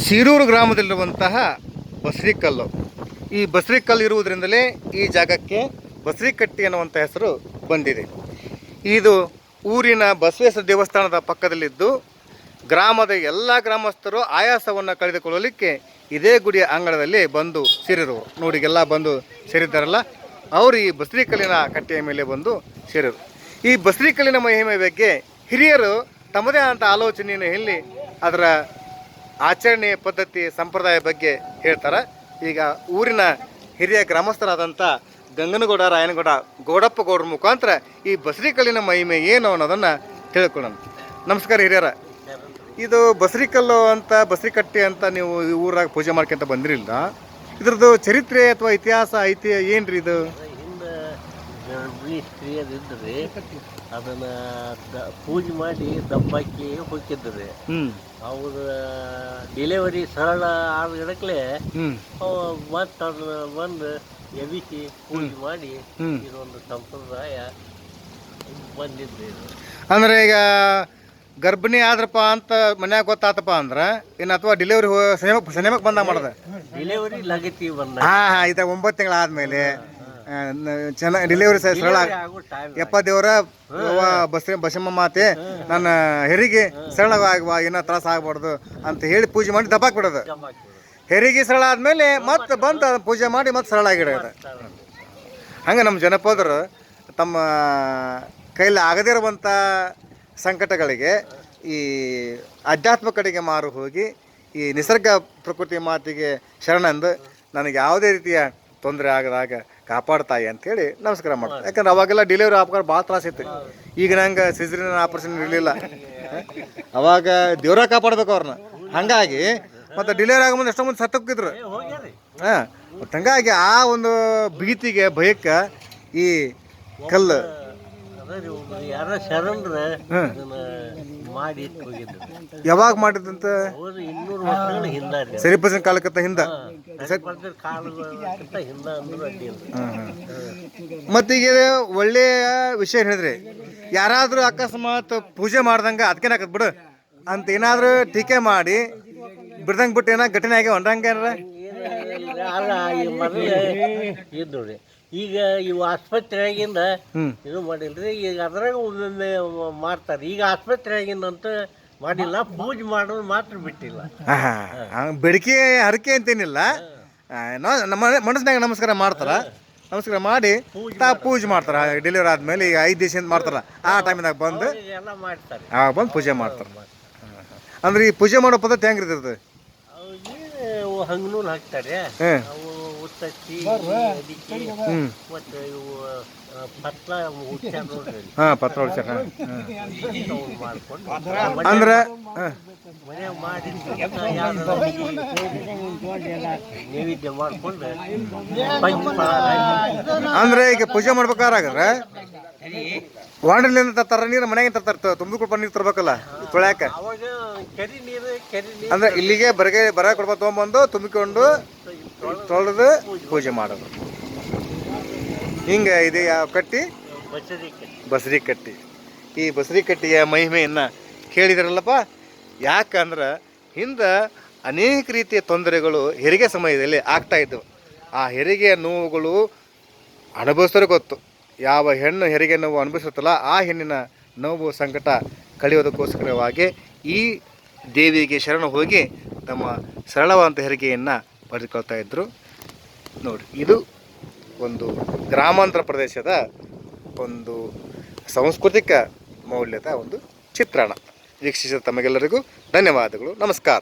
ಸೀರೂರು ಗ್ರಾಮದಲ್ಲಿರುವಂತಹ ಬಸರಿಕಲ್ಲು. ಈ ಬಸರಿಕಲ್ಲು ಇರುವುದರಿಂದಲೇ ಈ ಜಾಗಕ್ಕೆ ಬಸರಿಕಟ್ಟಿ ಅನ್ನುವಂಥ ಹೆಸರು ಬಂದಿದೆ. ಇದು ಊರಿನ ಬಸವೇಶ್ವರ ದೇವಸ್ಥಾನದ ಪಕ್ಕದಲ್ಲಿದ್ದು ಗ್ರಾಮದ ಎಲ್ಲ ಗ್ರಾಮಸ್ಥರು ಆಯಾಸವನ್ನು ಕಳೆದುಕೊಳ್ಳಲಿಕ್ಕೆ ಇದೇ ಗುಡಿಯ ಅಂಗಳದಲ್ಲಿ ಬಂದು ಸೇರಿರು. ನೋಡಿ, ಎಲ್ಲ ಬಂದು ಸೇರಿದ್ದಾರಲ್ಲ, ಅವರು ಈ ಬಸರಿಕಲ್ಲಿನ ಕಟ್ಟೆಯ ಮೇಲೆ ಬಂದು ಸೇರಿರು. ಈ ಬಸರಿಕಲ್ಲಿನ ಮಹಿಮೆ ಬಗ್ಗೆ ಹಿರಿಯರು ತಮ್ಮದೇ ಆದಂಥ ಆಲೋಚನೆಯನ್ನು ಹೇಳಿ ಅದರ ಆಚರಣೆ ಪದ್ಧತಿ ಸಂಪ್ರದಾಯ ಬಗ್ಗೆ ಹೇಳ್ತಾರೆ. ಈಗ ಊರಿನ ಹಿರಿಯ ಗ್ರಾಮಸ್ಥರಾದಂಥ ಗಂಗನಗೌಡ ರಾಯನಗೌಡ ಗೌಡಪ್ಪ ಗೌಡ್ರ ಮುಖಾಂತರ ಈ ಬಸರಿಕಲ್ಲಿನ ಮಹಿಮೆ ಏನು ಅನ್ನೋದನ್ನು ತಿಳ್ಕೊಳ್ಳೋಣ. ನಮಸ್ಕಾರ ಹಿರಿಯರ. ಇದು ಬಸರಿಕಲ್ಲು ಅಂತ ಬಸರಿಕಟ್ಟಿ ಅಂತ ನೀವು ಈ ಊರಾಗ ಪೂಜೆ ಮಾಡ್ಕೊಂತ ಬಂದಿರಲಿಲ್ಲ. ಇದ್ರದ್ದು ಚರಿತ್ರೆ ಅಥವಾ ಇತಿಹಾಸ ಐತಿ ಏನ್ರಿ ಇದು? ಗರ್ಭಿಣಿ ಸ್ತ್ರೀಯರಿದ್ದರೆ ಅದನ್ನು ಪೂಜೆ ಮಾಡಿ ದಬ್ಬಾಕಿ ಹೋಗಿದ್ರಿ. ಅವ್ರ ಡೆಲಿವರಿ ಸರಳ ಆದ ಗಿಡಕ್ಲೆ ಮತ್ತು ಅದನ್ನ ಬಂದು ಎಬಿಸಿ ಪೂಜೆ ಮಾಡಿ ಇದೊಂದು ಸಂಪ್ರದಾಯ ಬಂದಿದ್ರಿ. ಅಂದ್ರೆ ಈಗ ಗರ್ಭಿಣಿ ಆದ್ರಪ್ಪ ಅಂತ ಮನ್ಯಾಗ ಗೊತ್ತಾತಪ್ಪ ಅಂದ್ರೆ ಇನ್ನು ಅಥವಾ ಡೆಲಿವರಿ ಸನಿಮಕ್ಕೆ ಬಂದಾಗ ಮಾಡಿದೆ ಡೆಲಿವರಿ ಲಗತಿ ಬಂದ ಇದು 9 ತಿಂಗಳಾದ್ಮೇಲೆ ಚೆನ್ನಾಗಿ ಡೆಲಿವರಿ ಸರಳ 70 ದೇವರ ಬಸಮ್ಮ ಮಾತೆ ನನ್ನ ಹೆರಿಗೆ ಸರಳವಾಗುವ ಏನೋ ತ್ರಾಸ ಆಗ್ಬಾರ್ದು ಅಂತ ಹೇಳಿ ಪೂಜೆ ಮಾಡಿ ದಬ್ಬಾಕ್ ಬಿಡೋದು. ಹೆರಿಗೆ ಸರಳ ಆದ್ಮೇಲೆ ಮತ್ತೆ ಬಂದು ಪೂಜೆ ಮಾಡಿ ಮತ್ತೆ ಸರಳ ಆಗಿಡೋದು. ಹಂಗೆ ನಮ್ಮ ಜನಪದರು ತಮ್ಮ ಕೈಲಿ ಆಗದೇ ಇರುವಂಥ ಸಂಕಟಗಳಿಗೆ ಈ ಆಧ್ಯಾತ್ಮ ಕಡೆಗೆ ಮಾರು ಹೋಗಿ ಈ ನಿಸರ್ಗ ಪ್ರಕೃತಿ ಮಾತಿಗೆ ಶರಣಂದು ನನಗೆ ಯಾವುದೇ ರೀತಿಯ ತೊಂದರೆ ಆಗದಾಗ ಕಾಪಾಡ್ತಾಯಿ ಅಂಥೇಳಿ ನಮಸ್ಕಾರ ಮಾಡ್ತಾರೆ. ಯಾಕಂದ್ರೆ ಅವಾಗೆಲ್ಲ ಡೆಲಿವರಿ ಆಪ್ಕಾರ ಭಾಳ ತ್ರಾಸಿತ್ತು. ಈಗ ನಂಗೆ ಸಿಸರಿನ ಆಪರೇಷನ್ ಇರಲಿಲ್ಲ. ಅವಾಗ ದೇವ್ರ ಕಾಪಾಡ್ಬೇಕು ಅವ್ರನ್ನ. ಹಾಗಾಗಿ ಮತ್ತು ಡೆಲಿವರಿ ಆಗೋ ಮುಂದೆ ಎಷ್ಟೋ ಮಂದಿ ಸತ್ತೋಗಿದ್ರು. ಮತ್ತು ಹಂಗಾಗಿ ಆ ಒಂದು ಭೀತಿಗೆ ಭಯಕ್ಕೆ ಈ ಕಲ್ಲು ಯಾರ ಶರಣರ ಮಾಡಿ ಯಾವಾಗ ಮಾಡಿದಂತ 200 ವರ್ಷಗಳ ಹಿಂದೆ ಸರಿಪಸನ್ ಕಾಲಕ್ಕಂತ ಹಿಂದೆ ಮತ್ತೀಗ ಒಳ್ಳೆಯ ವಿಷಯ ಹೇಳಿದ್ರಿ. ಯಾರಾದರೂ ಅಕಸ್ಮಾತ್ ಪೂಜೆ ಮಾಡ್ದಂಗೆ ಅದಕ್ಕೇನಾಕತ್ ಬಿಡು ಅಂತ ಏನಾದರೂ ಟೀಕೆ ಮಾಡಿ ಬಿಡ್ದಂಗೆ ಬಿಟ್ಟು ಏನಾಗ ಘಟನೆ ಆಗಿ ಹೊಂಡಂಗೆ ಏನಾರ ಅಲ್ಲ. ಈ ಮೊದಲೇ ಇದ್ದು ಈಗ ಇವು ಆಸ್ಪತ್ರೆಯಾಗಿಂದ ಇದು ಮಾಡಿಲ್ರಿ. ಈಗ ಅದ್ರಾಗ ಒಮ್ಮೊಮ್ಮೆ ಮಾಡ್ತಾರೆ. ಈಗ ಆಸ್ಪತ್ರೆಯಾಗಿಂದಂತ ಮಾಡಿಲ್ಲ, ಪೂಜೆ ಮಾಡೋದು ಮಾತ್ರ ಬಿಟ್ಟಿಲ್ಲ. ಬೆಳಕೆ ಹರಕೆ ಅಂತೇನಿಲ್ಲ, ನಮ್ಮ ಮನಸ್ಸಿನಾಗ ನಮಸ್ಕಾರ ಮಾಡ್ತಾರ. ನಮಸ್ಕಾರ ಮಾಡಿ ಪೂಜೆ ಮಾಡ್ತಾರ. ಡೆಲಿವರಿ ಆದ್ಮೇಲೆ ಈಗ 5 ದಿವಸದಿಂದ ಮಾಡ್ತಾರ. ಆ ಟೈಮ್ದಾಗ ಬಂದು ಎಲ್ಲ ಮಾಡ್ತಾರೆ, ಬಂದು ಪೂಜೆ ಮಾಡ್ತಾರೆ. ಅಂದ್ರೆ ಈ ಪೂಜೆ ಮಾಡೋ ಪದ್ಧತಿ ಹೆಂಗಿರ್ತದೆ? ಹಂಗನೂಲ್ ಹಾಕ್ತಾರೆ, ಉತ್ತತ್ತಿ ಅಡಿಕೆ ಮತ್ತು ಇವು ಪತ್ರ ಹುಡ್ಸ್ಯಾರ ನೋಡ್ರಿ. ಪತ್ರ ಹುಡ್ಸ್ಯಾರ ಮಾಡ್ಕೊಂಡು ಅಂದ್ರೆ ಮನೆ ಮಾಡಿ ನೈವೇದ್ಯ ಮಾಡ್ಕೊಂಡು ಅಂದ್ರೆ ಈಗ ಪೂಜೆ ಮಾಡ್ಬೇಕಾದ್ರೆ ವಾಂಡ್ರಲಿಂದ ತರ್ತಾರ ನೀರು, ಮನೆಗೆ ತರ್ತಾರ. ತುಂಬಿಕೊಳ್ಪ ನೀರು ತರ್ಬೇಕಲ್ಲ ತೊಳ್ಯಾಕ. ಕೆರೆ ನೀರು ಅಂದ್ರೆ ಇಲ್ಲಿಗೆ ಬರ ಕೊಡ್ಬ ತೊಗೊಂಬಂದು ತುಂಬಿಕೊಂಡು ತೊಳೆದು ಪೂಜೆ ಮಾಡೋದು. ಹಿಂಗೆ ಇದೆ ಯಾವ ಕಟ್ಟಿ? ಬಸರಿಕಟ್ಟಿ. ಈ ಬಸರಿಕಟ್ಟಿಯ ಮಹಿಮೆಯನ್ನು ಕೇಳಿದ್ರಲ್ಲಪ್ಪ. ಯಾಕಂದ್ರೆ ಹಿಂದೆ ಅನೇಕ ರೀತಿಯ ತೊಂದರೆಗಳು ಹೆರಿಗೆ ಸಮಯದಲ್ಲಿ ಆಗ್ತಾಯಿದ್ದವು. ಆ ಹೆರಿಗೆಯ ನೋವುಗಳು ಅನುಭವಿಸೋರು ಗೊತ್ತು. ಯಾವ ಹೆಣ್ಣು ಹೆರಿಗೆ ನೋವು ಅನುಭವಿಸುತ್ತಲ್ಲ ಆ ಹೆಣ್ಣಿನ ನೋವು ಸಂಕಟ ಕಳೆಯೋದಕ್ಕೋಸ್ಕರವಾಗಿ ಈ ದೇವಿಗೆ ಶರಣ ಹೋಗಿ ತಮ್ಮ ಸರಳವಾದಂಥ ಹೆರಿಗೆಯನ್ನು ಪಡೆದುಕೊಳ್ತಾ ಇದ್ದರು. ನೋಡಿ, ಇದು ಒಂದು ಗ್ರಾಮಾಂತರ ಪ್ರದೇಶದ ಒಂದು ಸಾಂಸ್ಕೃತಿಕ ಮೌಲ್ಯದ ಒಂದು ಚಿತ್ರಣ. ವೀಕ್ಷಿಸಿದ ತಮಗೆಲ್ಲರಿಗೂ ಧನ್ಯವಾದಗಳು. ನಮಸ್ಕಾರ.